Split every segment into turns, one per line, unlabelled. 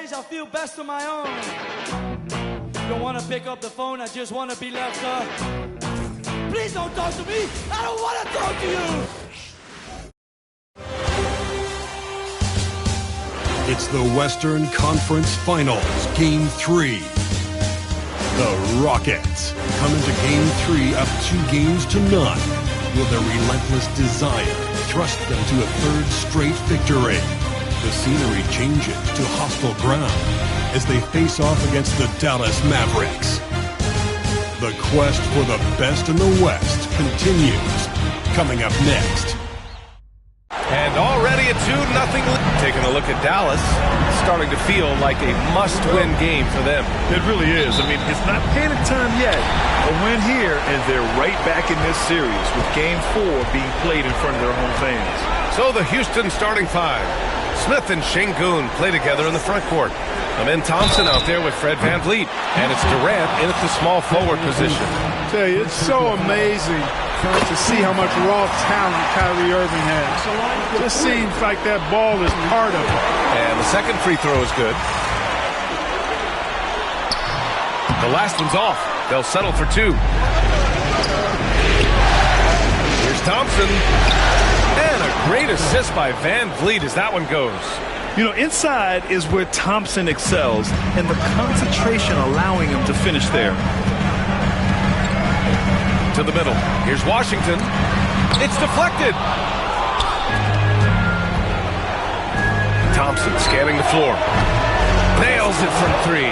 days I feel best on my own. Don't want to pick up the phone, I just want to be left up. Please don't talk to me, I don't want to talk to you!
It's the Western Conference Finals, Game 3. The Rockets come into Game 3 up 2-0. Will their relentless desire thrust them to a third straight victory? The scenery changes to hostile ground as they face off against the Dallas Mavericks. The quest for the best in the West continues. Coming up next.
And already a 2-0 lead. Taking a look at Dallas, starting to feel like a must-win game for them.
It really is. I mean, it's not panic time yet. A win here, and they're right back in this series with Game 4 being played in front of their home fans.
So the Houston starting five. Smith and Şengün play together in the front court. Amen Thompson out there with Fred VanVleet. And it's Durant in at the small forward position.
I tell you, it's so amazing to see how much raw talent Kyrie Irving has. It just seems like that ball is part of it.
And the second free throw is good. The last one's off. They'll settle for two. Here's Thompson. And a great assist by VanVleet as that one goes.
You know, inside is where Thompson excels, and the concentration allowing him to finish there.
To the middle. Here's Washington. It's deflected. Thompson scanning the floor. Nails it from three.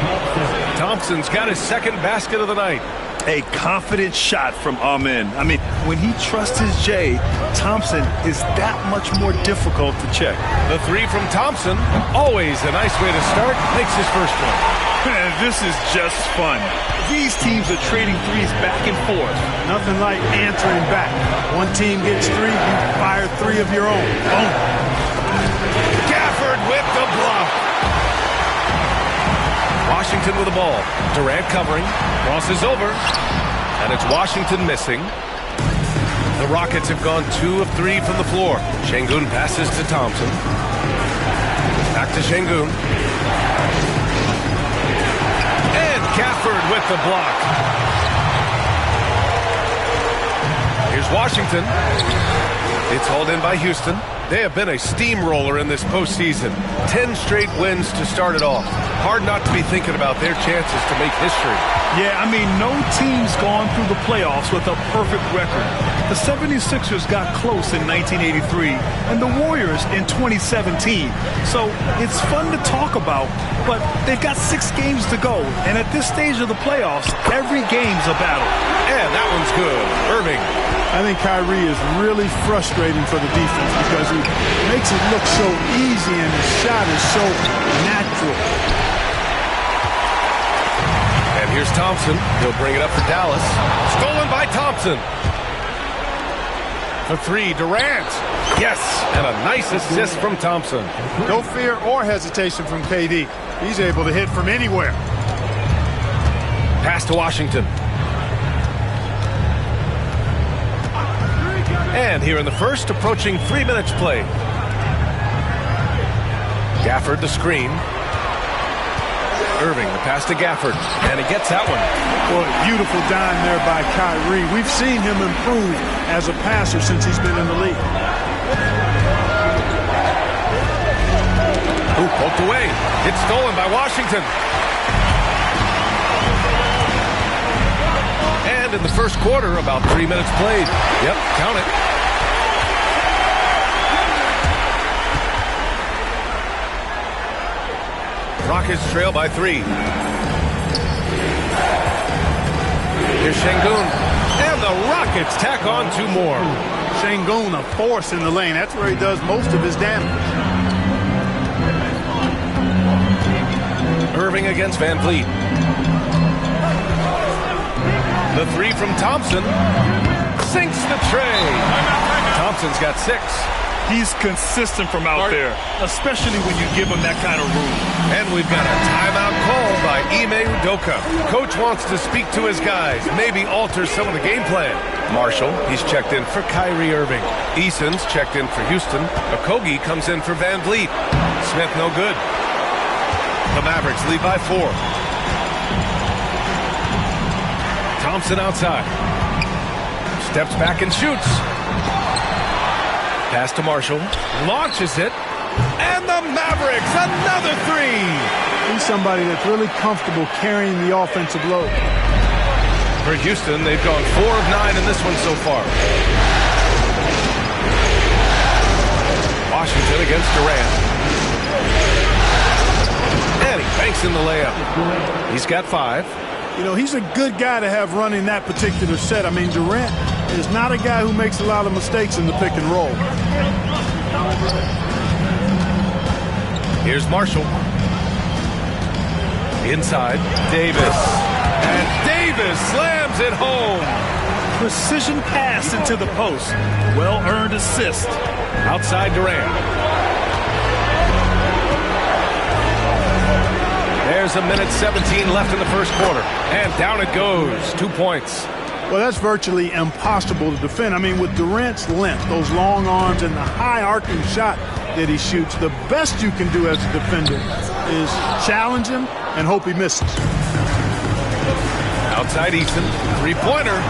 Thompson's got his second basket of the night.
A confident shot from Amen. I mean, when he trusts his J, Thompson is that much more difficult to check.
The three from Thompson, always a nice way to start, makes his first one.
Man, this is just fun. These teams are trading threes back and forth.
Nothing like answering back. One team gets three, you fire three of your own. Boom.
Gafford with the block. Washington with the ball. Durant covering. Crosses over. And it's Washington missing. The Rockets have gone 2 of 3 from the floor. Şengün passes to Thompson. Back to Şengün. And Gafford with the block. Here's Washington. It's hauled in by Houston. They have been a steamroller in this postseason. 10 straight wins to start it off. Hard not to be thinking about their chances to make history.
Yeah, I mean, no team's gone through the playoffs with a perfect record. The 76ers got close in 1983, and the Warriors in 2017. So it's fun to talk about, but they've got 6 games to go. And at this stage of the playoffs, every game's a battle.
And that one's good. Irving.
I think Kyrie is really frustrating for the defense because he makes it look so easy and his shot is so natural.
And here's Thompson. He'll bring it up for Dallas. Stolen by Thompson. For three, Durant. Yes, and a nice assist from Thompson.
No fear or hesitation from KD. He's able to hit from anywhere.
Pass to Washington. And here in the first, approaching 3 minutes play. Gafford the screen. Irving, the pass to Gafford, and he gets that one.
Well, beautiful dime there by Kyrie. We've seen him improve as a passer since he's been in the league.
Ooh, poked away. It's stolen by Washington. And in the first quarter, about 3 minutes played. Yep, count it. Rockets trail by 3. Here's Şengün. And the Rockets tack on 2 more.
Şengün, a force in the lane. That's where he does most of his damage.
Irving against VanVleet. The 3 from Thompson. Sinks the tray. Thompson's got 6.
He's consistent from out there, especially when you give him that kind of room.
And we've got a timeout call by Ime Udoka. Coach wants to speak to his guys, maybe alter some of the game plan. Marshall, he's checked in for Kyrie Irving. Eason's checked in for Houston. Okogie comes in for VanVleet. Smith no good. The Mavericks lead by 4. Thompson outside. Steps back and shoots. Pass to Marshall. Launches it. And the Mavericks, another 3.
He's somebody that's really comfortable carrying the offensive load.
For Houston, they've gone 4 of 9 in this one so far. Washington against Durant. And he banks in the layup. He's got 5.
You know, he's a good guy to have running that particular set. I mean, Durant is not a guy who makes a lot of mistakes in the pick and roll.
Here's Marshall. Inside, Davis. And Davis slams it home.
Precision pass into the post. Well-earned assist.
Outside Durant. There's a minute 17 left in the first quarter. And down it goes. 2 points.
Well, that's virtually impossible to defend. I mean, with Durant's length, those long arms, and the high arcing shot that he shoots, the best you can do as a defender is challenge him and hope he misses.
Outside Eason. 3-pointer.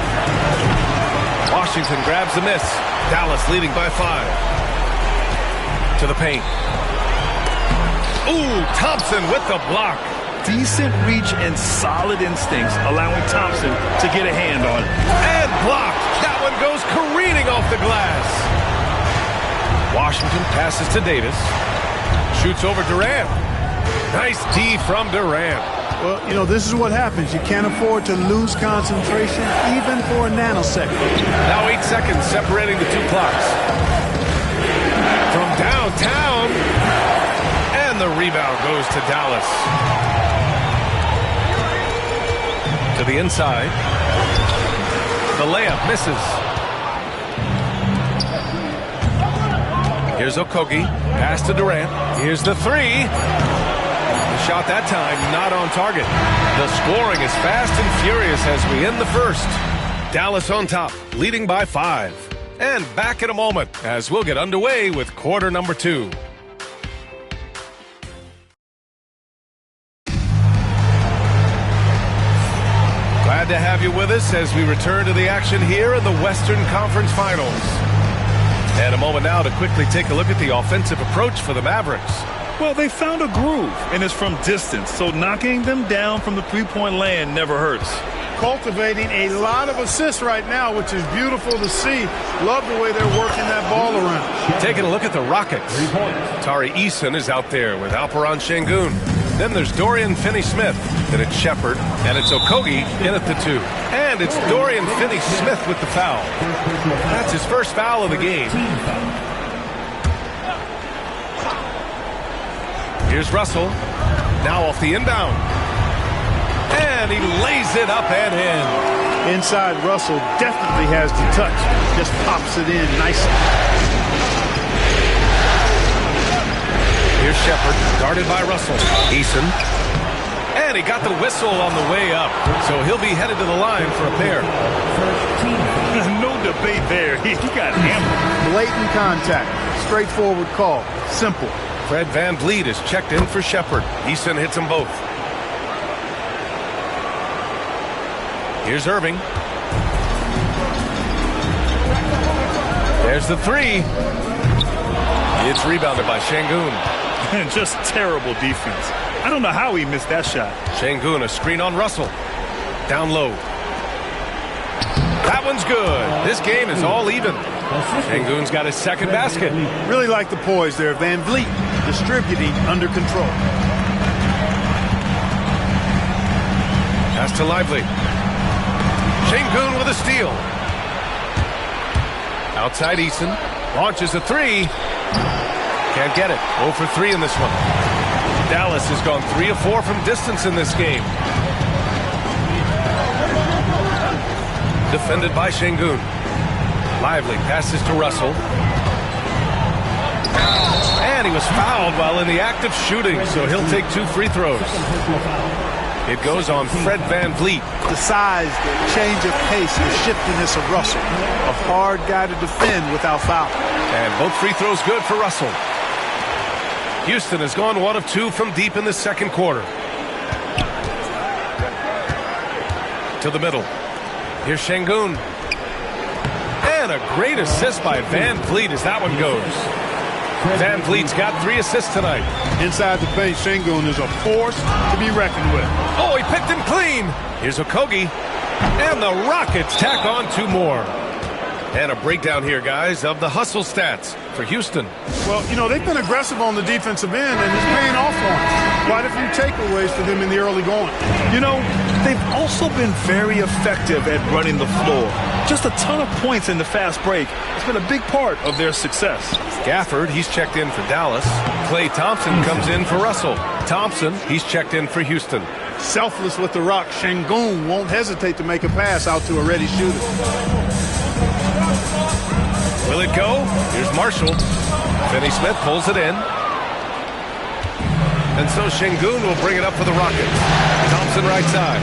Washington grabs the miss. Dallas leading by 5. To the paint. Ooh, Thompson with the block.
Decent reach and solid instincts, allowing Thompson to get a hand on it.
And blocked. That one goes careening off the glass. Washington passes to Davis. Shoots over Durant. Nice D from Durant.
Well, you know, this is what happens. You can't afford to lose concentration even for a nanosecond.
Now 8 seconds separating the 2 clocks. From downtown. And the rebound goes to Dallas. To the inside. The layup misses. Here's Okogie. Pass to Durant. Here's the 3. The shot that time not on target. The scoring is fast and furious as we end the first. Dallas on top, leading by 5. And back in a moment as we'll get underway with quarter number 2. Glad to have you with us as we return to the action here in the Western Conference Finals. And a moment now to quickly take a look at the offensive approach for the Mavericks.
Well, they found a groove, and it's from distance, so knocking them down from the three-point land never hurts.
Cultivating a lot of assists right now, which is beautiful to see. Love the way they're working that ball around.
Taking a look at the Rockets. Tari Eason is out there with Alperen Şengün. Then there's Dorian Finney-Smith. Then it's Shepherd. And it's Okogie in at the 2. And it's Dorian Finney-Smith with the foul. That's his first foul of the game. Here's Russell. Now off the inbound. And he lays it up and in.
Inside, Russell definitely has the touch. Just pops it in nicely.
Here's Shepherd, guarded by Russell. Eason. And he got the whistle on the way up. So he'll be headed to the line for a pair.
No debate there. He got hammered.
Blatant contact. Straightforward call. Simple.
Fred VanVleet is checked in for Shepherd. Eason hits them both. Here's Irving. There's the 3. It's rebounded by Şengün.
Just terrible defense. I don't know how he missed that shot.
Şengün, a screen on Russell. Down low. That one's good. This game is all even. Şengün's got his second basket.
Really like the poise there. VanVleet distributing under control.
Pass to Lively. Şengün with a steal. Outside Eason. Launches a 3. Can't get it. 0 for 3 in this one. Dallas has gone 3 of 4 from distance in this game. Defended by Şengün. Lively passes to Russell. And he was fouled while in the act of shooting, so he'll take 2 free throws. It goes on Fred VanVleet.
The size, the change of pace, the shiftiness of Russell. A hard guy to defend without foul.
And both free throws good for Russell. Houston has gone 1 of 2 from deep in the second quarter. To the middle. Here's Şengün. And a great assist by Van Vliet as that one goes. Van Vliet's got 3 assists tonight.
Inside the paint, Şengün is a force to be reckoned with.
Oh, he picked him clean. Here's Okogie. And the Rockets tack on 2 more. And a breakdown here, guys, of the hustle stats for Houston.
Well, you know, they've been aggressive on the defensive end, and it's paying off for them. Quite a few takeaways for them in the early going.
You know, they've also been very effective at running the floor. Just a ton of points in the fast break. It's been a big part of their success.
Gafford, he's checked in for Dallas. Klay Thompson comes in for Russell. Thompson, he's checked in for Houston.
Selfless with the rock, Şengün won't hesitate to make a pass out to a ready shooter.
Will it go? Here's Marshall. Finney Smith pulls it in. And so Şengün will bring it up for the Rockets. Thompson right side.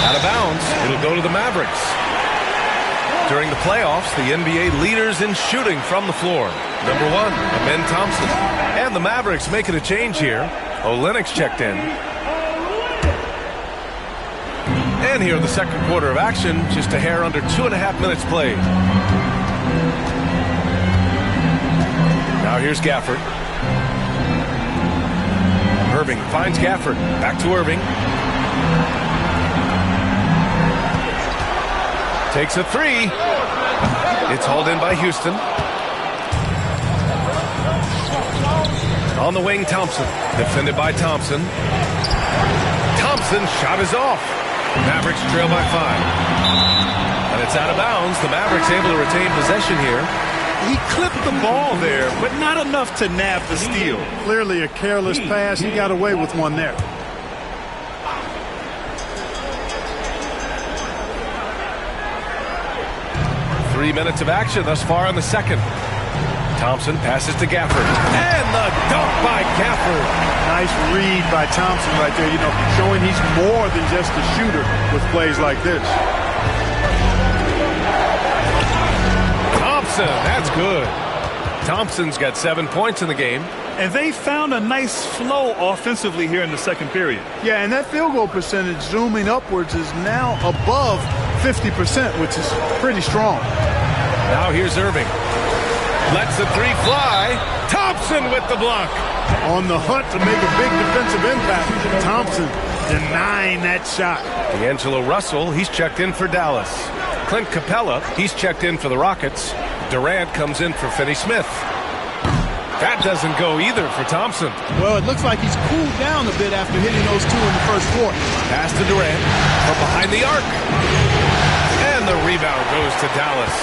Out of bounds. It'll go to the Mavericks. During the playoffs, the NBA leaders in shooting from the floor. Number 1, Amen Thompson. And the Mavericks making a change here. Olynyk's checked in. And here in the second quarter of action, just a hair under 2.5 minutes played. Now here's Gafford. Irving finds Gafford. Back to Irving. Takes a 3. It's hauled in by Houston. On the wing, Thompson. Defended by Thompson. Thompson's shot is off. Mavericks trail by 5. And it's out of bounds. The Mavericks able to retain possession here.
He clipped the ball there, but not enough to nab the steal.
Clearly a careless pass. He got away with one there.
Three minutes of action thus far in the second. Thompson passes to Gafford. And the dunk by Gafford.
Nice read by Thompson right there, you know, showing he's more than just a shooter with plays like this.
Thompson, that's good. Thompson's got 7 points in the game.
And they found a nice flow offensively here in the second period.
Yeah, and that field goal percentage zooming upwards is now above 50%, which is pretty strong.
Now here's Irving. Lets the 3 fly. Thompson with the block.
On the hunt to make a big defensive impact. Thompson denying that shot.
D'Angelo Russell, he's checked in for Dallas. Clint Capella, he's checked in for the Rockets. Durant comes in for Finney Smith. That doesn't go either for Thompson.
Well, it looks like he's cooled down a bit after hitting those 2 in the first quarter.
Pass to Durant from behind the arc. And the rebound goes to Dallas.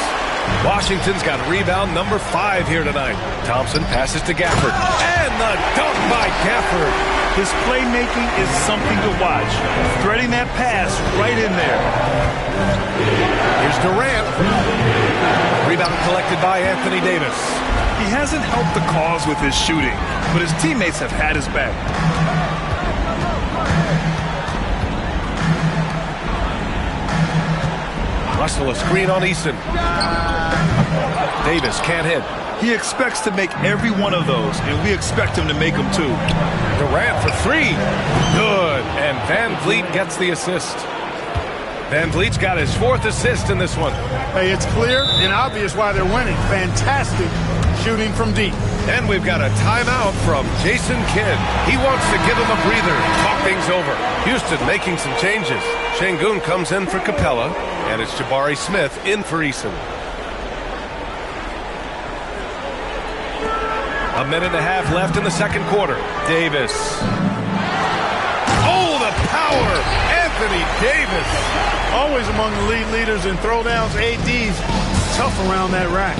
Washington's got rebound number 5 here tonight. Thompson passes to Gafford. And the dunk by Gafford.
His playmaking is something to watch. Threading that pass right in there.
Here's Durant. Rebound collected by Anthony Davis.
He hasn't helped the cause with his shooting, but his teammates have had his back.
Russell a screen on Eason. Davis can't hit.
He expects to make every one of those, and we expect him to make them too.
Durant for 3. Good. And Van Vliet gets the assist. Van Vliet's got his 4th assist in this one.
Hey, it's clear and obvious why they're winning. Fantastic shooting from deep.
And we've got a timeout from Jason Kidd. He wants to give him a breather, talk things over. Houston making some changes. Şengün comes in for Capella, and it's Jabari Smith in for Eason. A minute and a half left in the second quarter. Davis. Oh, the power! Anthony Davis.
Always among the league leaders in throwdowns. AD's tough around that rack.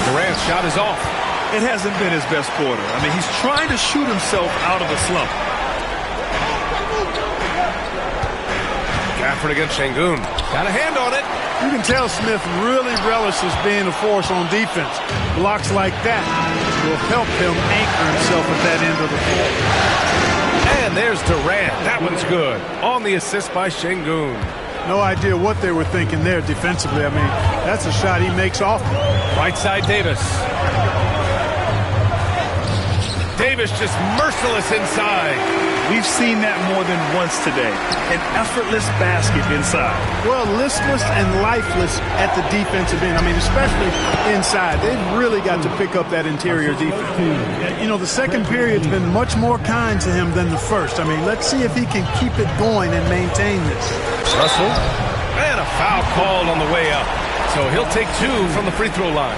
Durant's shot is off.
It hasn't been his best quarter. I mean, he's trying to shoot himself out of a slump.
Gafford against Şengün. Got a hand on it.
You can tell Smith really relishes being a force on defense. Blocks like that will help him anchor himself at that end of the floor.
And there's Durant. That one's good. On the assist by Şengün.
No idea what they were thinking there defensively. I mean, that's a shot he makes often.
Right side Davis. Davis just merciless inside.
We've seen that more than once today. An effortless basket inside.
Well, listless and lifeless at the defensive end. I mean, especially inside. They've really got to pick up that interior defense. You know, the second period's been much more kind to him than the first. I mean, let's see if he can keep it going and maintain this.
Russell. And a foul called on the way up. So he'll take 2 from the free throw line.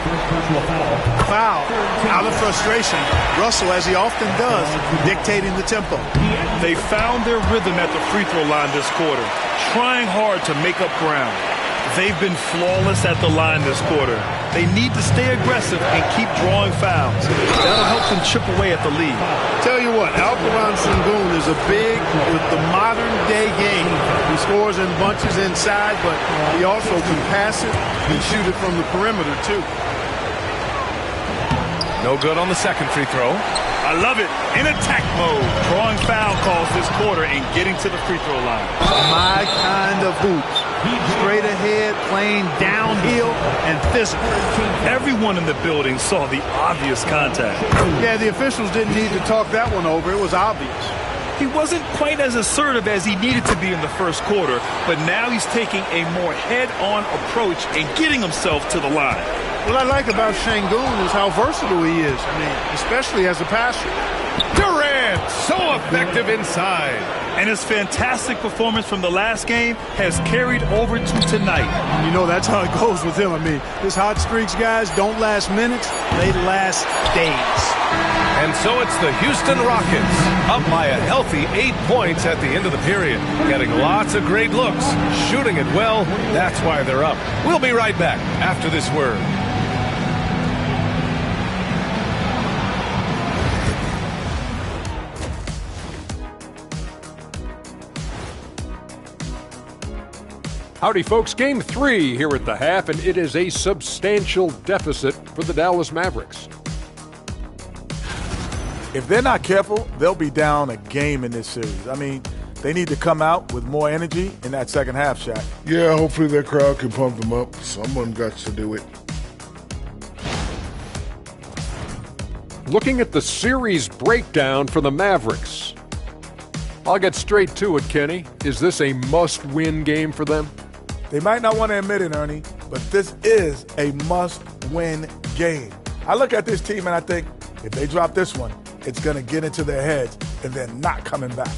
Foul. Out of frustration. Russell, as he often does, dictating the tempo.
They found their rhythm at the free throw line this quarter, trying hard to make up ground. They've been flawless at the line this quarter. They need to stay aggressive and keep drawing fouls. That'll help them chip away at the lead.
Tell you what, Alperen Sengun is a big with the modern day game. He scores in bunches inside, but he also can pass it and shoot it from the perimeter too.
No good on the second free throw.
I love it. In attack mode. Drawing foul calls this quarter and getting to the free throw line.
My kind of hoops. Straight ahead, playing downhill, and physical.
Everyone in the building saw the obvious contact.
Yeah, the officials didn't need to talk that one over. It was obvious.
He wasn't quite as assertive as he needed to be in the first quarter, but now he's taking a more head-on approach and getting himself to the line.
What I like about Sengun is how versatile he is. I mean, especially as a passer.
Durant, so effective inside.
And his fantastic performance from the last game has carried over to tonight.
You know, that's how it goes with him. I mean, his hot streaks, guys, don't last minutes. They last days.
And so it's the Houston Rockets, up by a healthy 8 points at the end of the period. Getting lots of great looks, shooting it well. That's why they're up. We'll be right back after this word.
Howdy, folks. Game 3 here at the half, and it is a substantial deficit for the Dallas Mavericks.
If they're not careful, they'll be down a game in this series. I mean, they need to come out with more energy in that second half, Shaq.
Yeah, hopefully their crowd can pump them up. Someone got to do it.
Looking at the series breakdown for the Mavericks. I'll get straight to it, Kenny. Is this a must-win game for them?
They might not want to admit it, Ernie, but this is a must-win game. I look at this team and I think, if they drop this one, it's going to get into their heads and they're not coming back.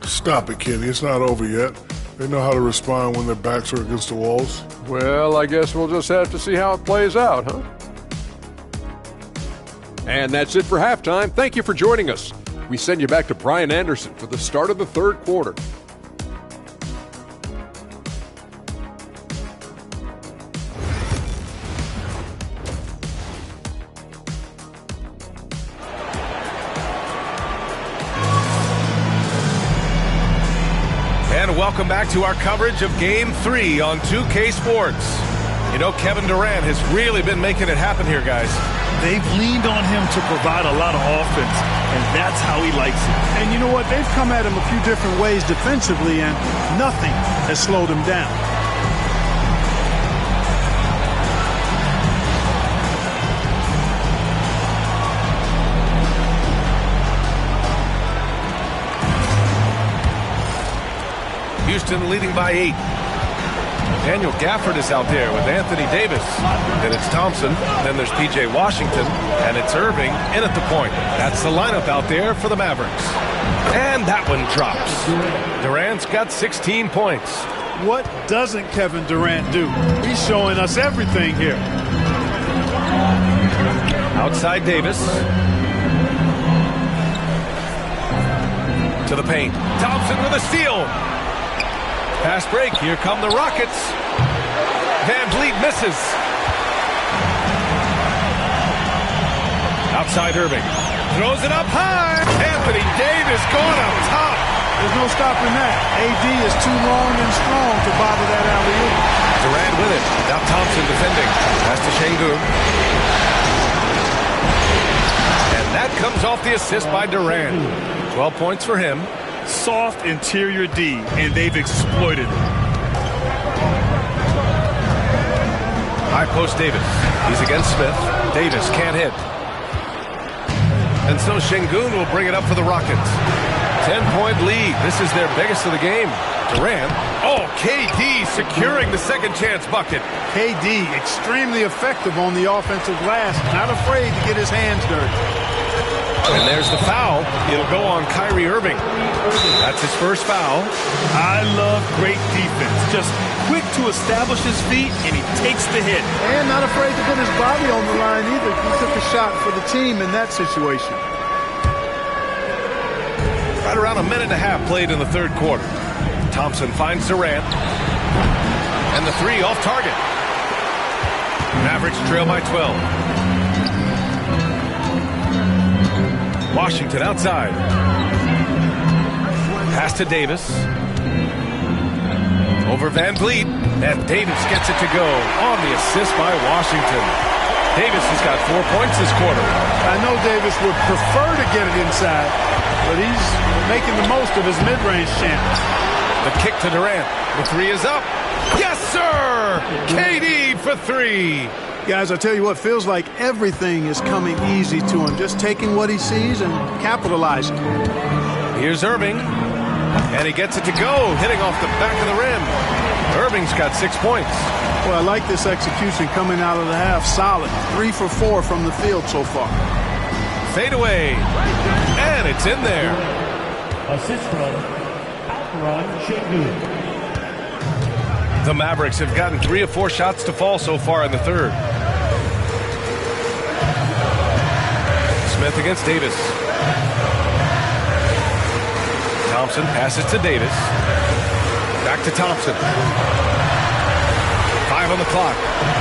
Stop it, Kenny. It's not over yet. They know how to respond when their backs are against the walls.
Well, I guess we'll just have to see how it plays out, huh? And that's it for halftime. Thank you for joining us. We send you back to Brian Anderson for the start of the third quarter.
And welcome back to our coverage of Game 3 on 2K Sports. You know, Kevin Durant has really been making it happen here, guys.
They've leaned on him to provide a lot of offense, and that's how he likes it.
And you know what? They've come at him a few different ways defensively, and nothing has slowed him down.
Houston leading by 8. Daniel Gafford is out there with Anthony Davis. Then it's Thompson. Then there's P.J. Washington. And it's Irving in at the point. That's the lineup out there for the Mavericks. And that one drops. Durant's got 16 points.
What doesn't Kevin Durant do? He's showing us everything here.
Outside Davis. To the paint. Thompson with a steal. Pass break. Here come the Rockets. Van Vliet misses. Outside Irving. Throws it up high. Anthony Davis going up top.
There's no stopping that. AD is too long and strong to bother that alley-oop.
Durant with it. Now Thompson defending. Pass to Sengun. And that comes off the assist by Durant. 12 points for him.
Soft interior D, and they've exploited it.
High post Davis. He's against Smith. Davis can't hit. And so Şengün will bring it up for the Rockets. 10-point lead. This is their biggest of the game. Durant. Oh, KD securing the second chance bucket.
KD extremely effective on the offensive glass. Not afraid to get his hands dirty.
And there's the foul. It'll go on Kyrie Irving. That's his first foul.
I love great defense. Just quick to establish his feet, and he takes the hit.
And not afraid to put his body on the line either. He took a shot for the team in that situation.
Right around a minute and a half played in the third quarter. Thompson finds Durant. And the three off target. Mavericks trail by 12. Washington outside. Pass to Davis. Over Van Vliet. And Davis gets it to go on the assist by Washington. Davis has got 4 points this quarter.
I know Davis would prefer to get it inside, but he's making the most of his mid-range chance.
The kick to Durant. The three is up. Yes, sir! KD for three.
Guys, I tell you what, feels like everything is coming easy to him. Just taking what he sees and capitalizing.
Here's Irving. And he gets it to go, hitting off the back of the rim. Irving's got 6 points.
Well, I like this execution coming out of the half. Solid. 3 for 4 from the field so far.
Fade away. And it's in there.
Assist from Alperen Şengün.
The Mavericks have gotten 3 of 4 shots to fall so far in the third. Smith against Davis. Thompson passes to Davis. Back to Thompson. 5 on the clock.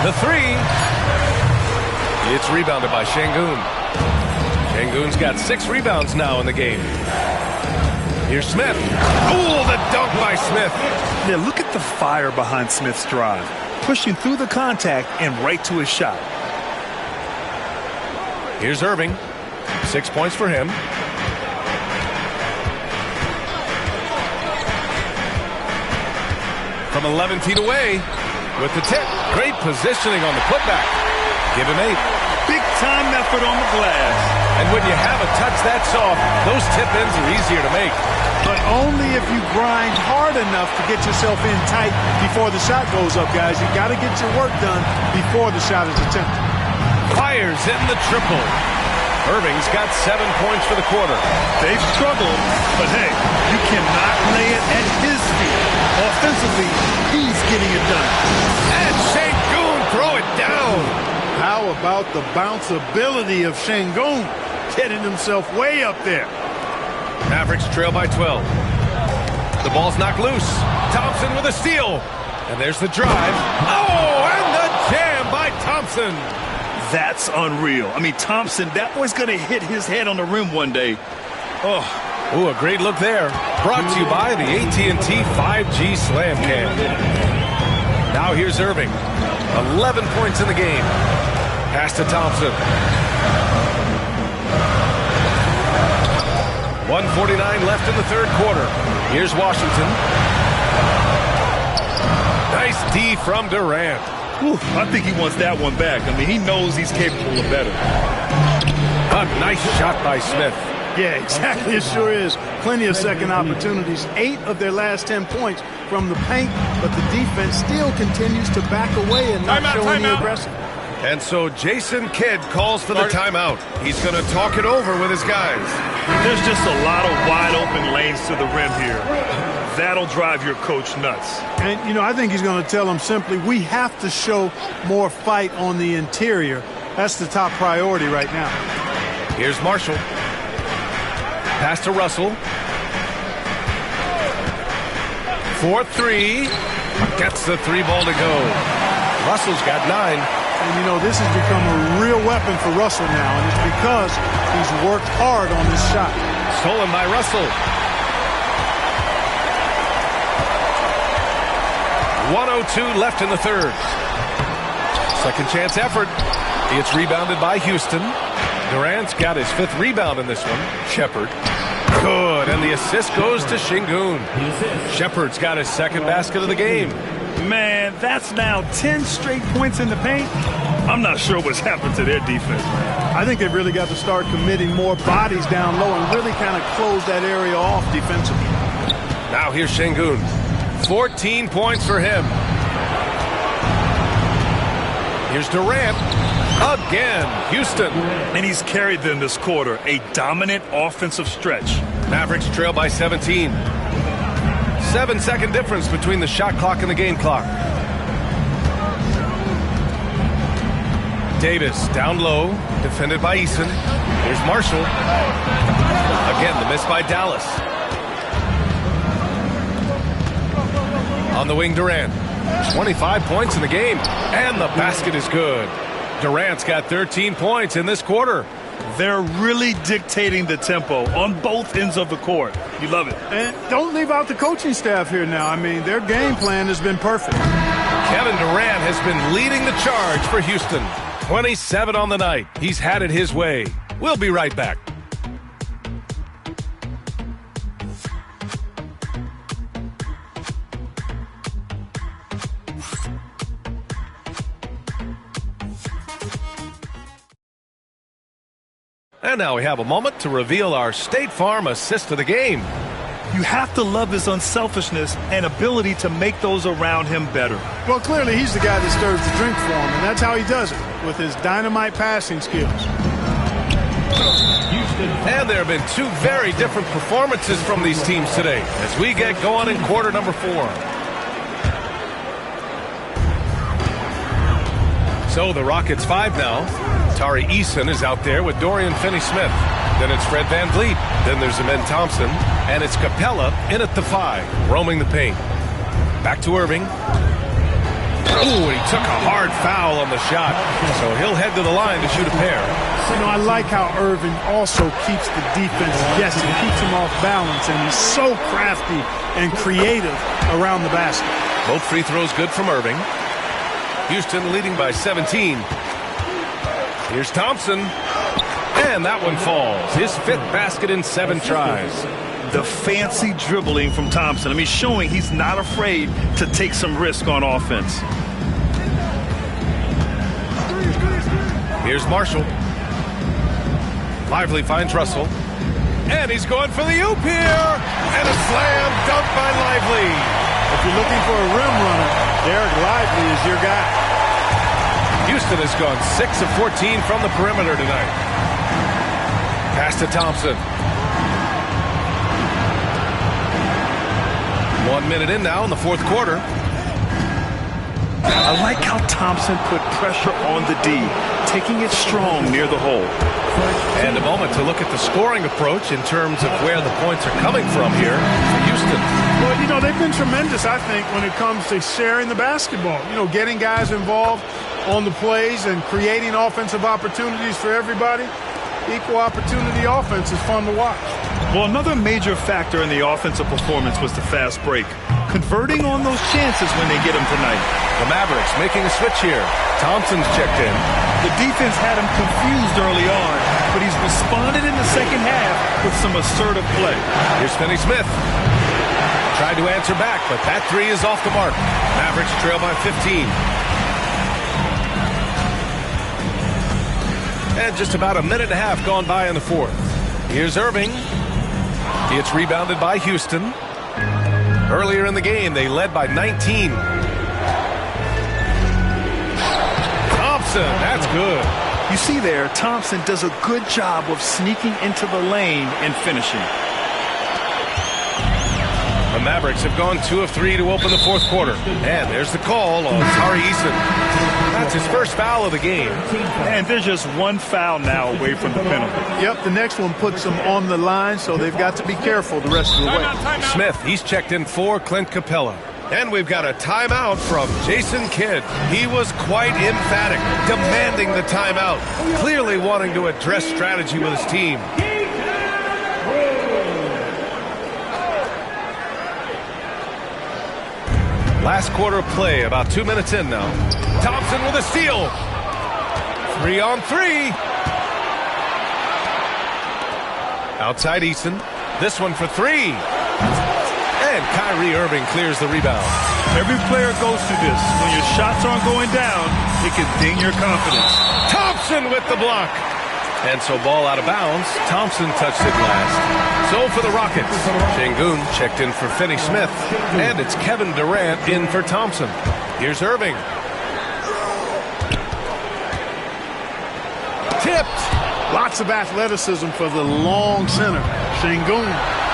The three. It's rebounded by Şengün. Şengün's got 6 rebounds now in the game. Here's Smith. Oh, the dunk by Smith.
Yeah, look at the fire behind Smith's drive. Pushing through the contact and right to his shot.
Here's Irving. 6 points for him. From 11 feet away with the tip. Great positioning on the putback. Give him 8.
Big time effort on the glass.
And when you have a touch that soft, those tip-ins are easier to make.
But only if you grind hard enough to get yourself in tight before the shot goes up, guys. You got to get your work done before the shot is attempted.
Fires in the triple. Irving's got 7 points for the quarter.
They've struggled, but hey, you cannot lay it at his feet. Offensively, he's getting it done.
And Şengün throw it down.
How about the bounceability of Şengün getting himself way up there?
Mavericks trail by 12. The ball's knocked loose. Thompson with a steal. And there's the drive. Oh, and the jam by Thompson.
That's unreal. I mean, Thompson, that boy's going to hit his head on the rim one day. Oh.
Ooh, a great look there. Brought to you by the AT&T 5G Slam Cam. Now here's Irving. 11 points in the game. Pass to Thompson. 1:49 left in the third quarter. Here's Washington. Nice D from Durant.
Ooh, I think he wants that one back. I mean, he knows he's capable of better.
A nice shot by Smith.
Yeah, exactly. It sure is. Plenty of second opportunities. 8 of their last 10 points from the paint, but the defense still continues to back away and not show any aggression.
And so Jason Kidd calls for the timeout. He's going to talk it over with his guys.
There's just a lot of wide open lanes to the rim here. That'll drive your coach nuts.
And, you know, I think he's going to tell them simply, we have to show more fight on the interior. That's the top priority right now.
Here's Marshall. Pass to Russell. 4-3. Gets the 3 ball to go. Russell's got 9.
And, you know, this has become a real weapon for Russell now, and it's because he's worked hard on this shot.
Stolen by Russell. 1:02 left in the third. Second chance effort. It's rebounded by Houston. Durant's got his 5th rebound in this one. Shepherd. Good, and the assist goes to Şengün. Shepherd's got his 2nd basket of the game.
Man, that's now 10 straight points in the paint. I'm not sure what's happened to their defense, man.
I think they've really got to start committing more bodies down low and really kind of close that area off defensively.
Now here's Şengün. 14 points for him. Here's Durant. Again, Houston.
And he's carried them this quarter. A dominant offensive stretch.
Mavericks trail by 17. 7-second difference between the shot clock and the game clock. Davis down low, defended by Eason. Here's Marshall. Again, the miss by Dallas. On the wing, Durant. 25 points in the game, and the basket is good. Durant's got 13 points in this quarter.
They're really dictating the tempo on both ends of the court. You love it.
And don't leave out the coaching staff here now. I mean, their game plan has been perfect.
Kevin Durant has been leading the charge for Houston. 27 on the night. He's had it his way. We'll be right back. And now we have a moment to reveal our State Farm assist of the game.
You have to love his unselfishness and ability to make those around him better.
Well, clearly he's the guy that stirs the drink for him, and that's how he does it, with his dynamite passing skills.
And there have been two very different performances from these teams today as we get going in quarter number 4. So the Rockets 5 now. Tari Eason is out there with Dorian Finney-Smith. Then it's Fred VanVleet. Then there's Amen Thompson. And it's Capella in at the 5, roaming the paint. Back to Irving. Ooh, he took a hard foul on the shot. So he'll head to the line to shoot a pair.
You know, I like how Irving also keeps the defense guessing, keeps them off balance, and he's so crafty and creative around the basket.
Both free throws good from Irving. Houston leading by 17. Here's Thompson. And that one falls. His 5th basket in 7 tries.
The fancy dribbling from Thompson. I mean, showing he's not afraid to take some risk on offense.
Here's Marshall. Lively finds Russell. And he's going for the oop here. And a slam dunk by Lively.
If you're looking for a rim runner, Derek Lively is your guy.
Houston has gone 6 of 14 from the perimeter tonight. Pass to Thompson. 1 minute in now in the 4th quarter.
I like how Thompson put pressure on the D, taking it strong near the hole.
And a moment to look at the scoring approach in terms of where the points are coming from here for Houston.
Well, you know, they've been tremendous, I think, when it comes to sharing the basketball. You know, getting guys involved on the plays and creating offensive opportunities for everybody. Equal opportunity offense is fun to watch.
Well, another major factor in the offensive performance was the fast break. Converting on those chances when they get them tonight.
The Mavericks making a switch here. Thompson's checked in.
The defense had him confused early on, but he's responded in the second half with some assertive play.
Here's Finney-Smith. Tried to answer back, but that 3 is off the mark. Mavericks trail by 15. And just about a minute and a half gone by in the 4th. Here's Irving. It's rebounded by Houston. Earlier in the game, they led by 19. Thompson, that's good.
You see there, Thompson does a good job of sneaking into the lane and finishing.
The Mavericks have gone 2 of 3 to open the 4th quarter. And there's the call on Tari Eason. That's his first foul of the game.
And there's just 1 foul now away from the penalty.
Yep, the next one puts them on the line, so they've got to be careful the rest of the way.
Smith, he's checked in for Clint Capella. And we've got a timeout from Jason Kidd. He was quite emphatic, demanding the timeout, clearly wanting to address strategy with his team. Last quarter of play, about 2 minutes in now. Thompson with a steal. 3 on 3. Outside Eason. This one for 3. And Kyrie Irving clears the rebound.
Every player goes through this. When your shots aren't going down, it can ding your confidence.
Thompson with the block. And so ball out of bounds. Thompson touched it last. So for the Rockets, Şengün checked in for Finney Smith. And it's Kevin Durant in for Thompson. Here's Irving. Tipped.
Lots of athleticism for the long center. Şengün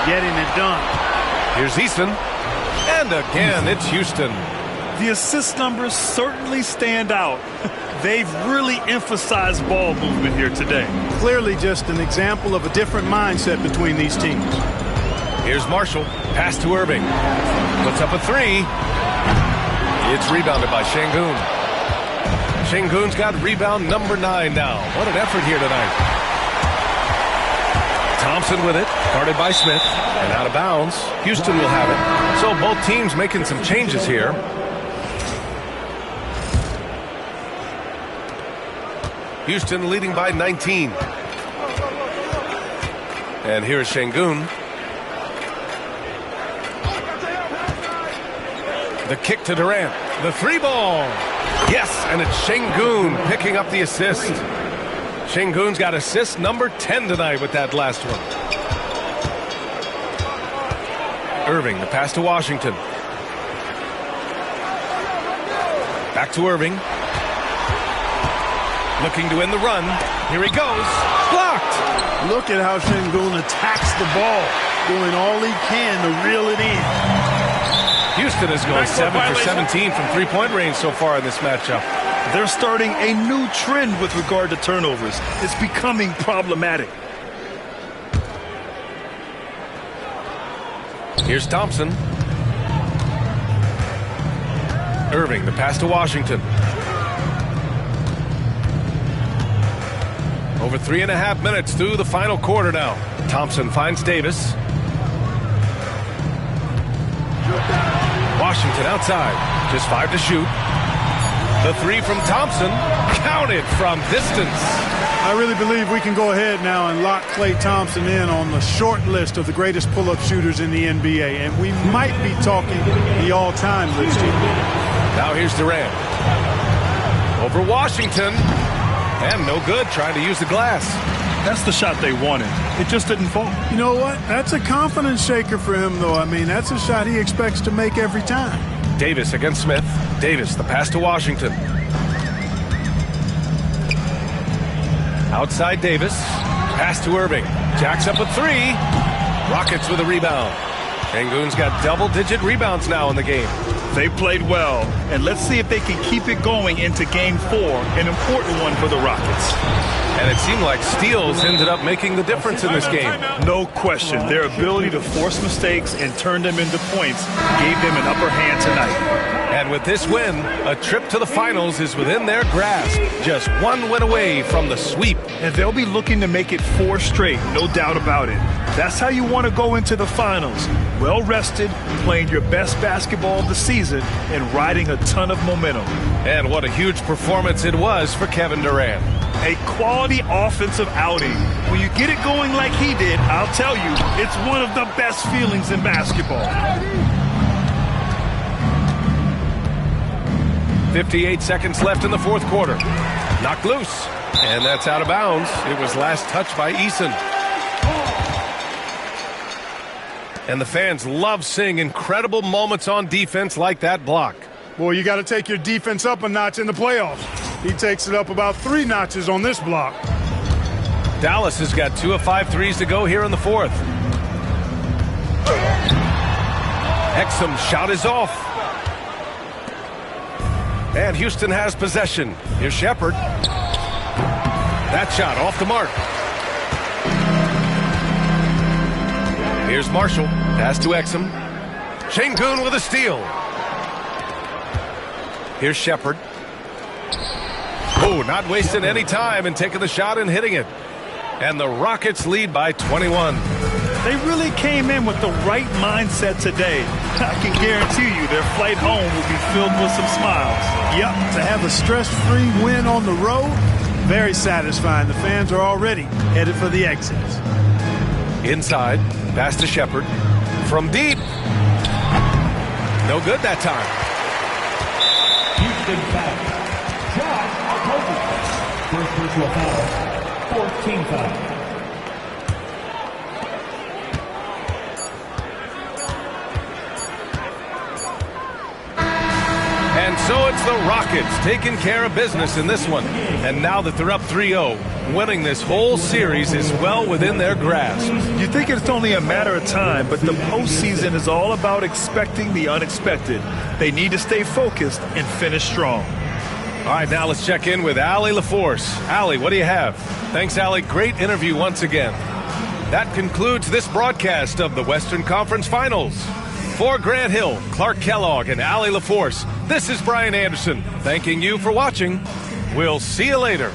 getting it done.
Here's Easton. And again, it's Houston.
The assist numbers certainly stand out. They've really emphasized ball movement here today.
Clearly just an example of a different mindset between these teams.
Here's Marshall. Pass to Irving. Puts up a three. It's rebounded by Şengün. Şengün's got rebound number 9 now. What an effort here tonight. Thompson with it. Guarded by Smith. And out of bounds. Houston will have it. So both teams making some changes here. Houston leading by 19. And here's Şengün. The kick to Durant. The three ball. Yes, and it's Şengün picking up the assist. Şengün's got assist number 10 tonight with that last one. Irving, the pass to Washington. Back to Irving. Looking to end the run. Here he goes. Blocked.
Look at how Şengün attacks the ball, doing all he can to reel it in.
Houston is going 7 for 17 from three-point range so far in this matchup.
They're starting a new trend with regard to turnovers. It's becoming problematic.
Here's Thompson. Irving, the pass to Washington. Over 3.5 minutes through the final quarter now. Thompson finds Davis. Washington outside. Just 5 to shoot. The three from Thompson. Counted from distance.
I really believe we can go ahead now and lock Klay Thompson in on the short list of the greatest pull-up shooters in the NBA. And we might be talking the all-time list here.
Now here's Durant. Over Washington. And no good, trying to use the glass.
That's the shot they wanted. It just didn't fall.
You know what? That's a confidence shaker for him, though. I mean, that's a shot he expects to make every time.
Davis against Smith. Davis, the pass to Washington. Outside Davis. Pass to Irving. Jacks up a three. Rockets with a rebound. Şengün's got double-digit rebounds now in the game.
They played well, and let's see if they can keep it going into Game 4, an important one for the Rockets.
And it seemed like steals ended up making the difference in this game.
No question. Their ability to force mistakes and turn them into points gave them an upper hand tonight.
And with this win, a trip to the finals is within their grasp. Just one win away from the sweep.
And they'll be looking to make it 4 straight, no doubt about it. That's how you want to go into the finals. Well rested, playing your best basketball of the season, and riding a ton of momentum.
And what a huge performance it was for Kevin Durant.
A quality offensive outing. When you get it going like he did, I'll tell you, it's one of the best feelings in basketball.
58 seconds left in the fourth quarter. Knocked loose. And that's out of bounds. It was last touched by Eason. And the fans love seeing incredible moments on defense like that block.
Boy, you got to take your defense up a notch in the playoffs. He takes it up about 3 notches on this block.
Dallas has got 2 of 5 threes to go here in the fourth. Exum's shot is off. And Houston has possession. Here's Shepherd. That shot off the mark. Here's Marshall. Pass to Exum. Şengün with a steal. Here's Shepherd. Oh, not wasting any time and taking the shot and hitting it. And the Rockets lead by 21.
They really came in with the right mindset today. I can guarantee you their flight home will be filled with some smiles.
Yep, to have a stress-free win on the road, very satisfying. The fans are already headed for the exits.
Inside, pass to Shepherd. From deep, No good that time.
Houston foul. Josh Okogie. First personal foul. 14 foul.
And so it's the Rockets taking care of business in this one. And now that they're up 3-0, winning this whole series is well within their grasp.
You think it's only a matter of time, but the postseason is all about expecting the unexpected. They need to stay focused and finish strong.
All right, now let's check in with Allie LaForce. Allie, what do you have? Thanks, Allie. Great interview once again. That concludes this broadcast of the Western Conference Finals. For Grant Hill, Clark Kellogg, and Allie LaForce, this is Brian Anderson, thanking you for watching. We'll see you later.